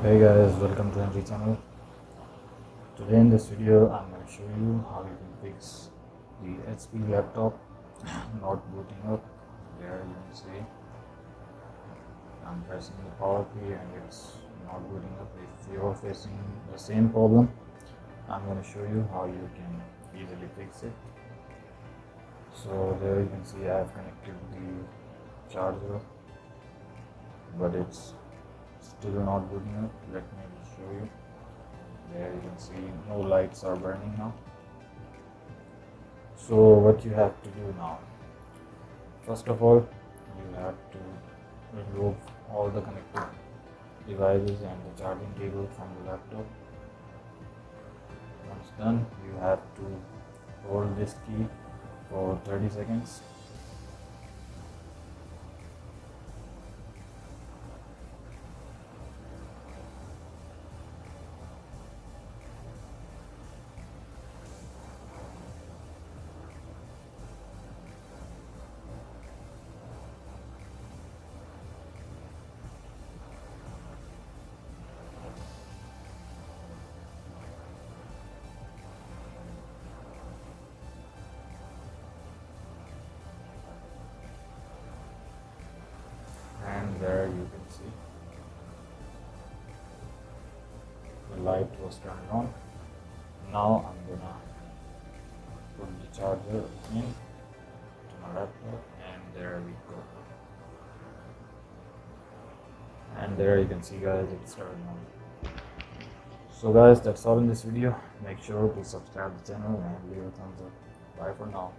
Hey guys, welcome to Henry channel. Today in this video I'm going to show you how you can fix the HP laptop not booting up. There you can see I'm pressing the power key and it's not booting up. If you're facing the same problem, I'm going to show you how you can easily fix it. So there you can see I have connected the charger, but it's still not booting up. Let me show you. There you can see no lights are burning now. So what you have to do now, first of all, you have to remove all the connected devices and the charging cable from the laptop. Once done, you have to hold this key for 30 seconds. And there you can see the light was turned on. Now I'm gonna put the charger in to my laptop, and there we go. And there you can see guys, it's turned on. So guys, that's all in this video. Make sure to subscribe to the channel and leave a thumbs up. Bye for now.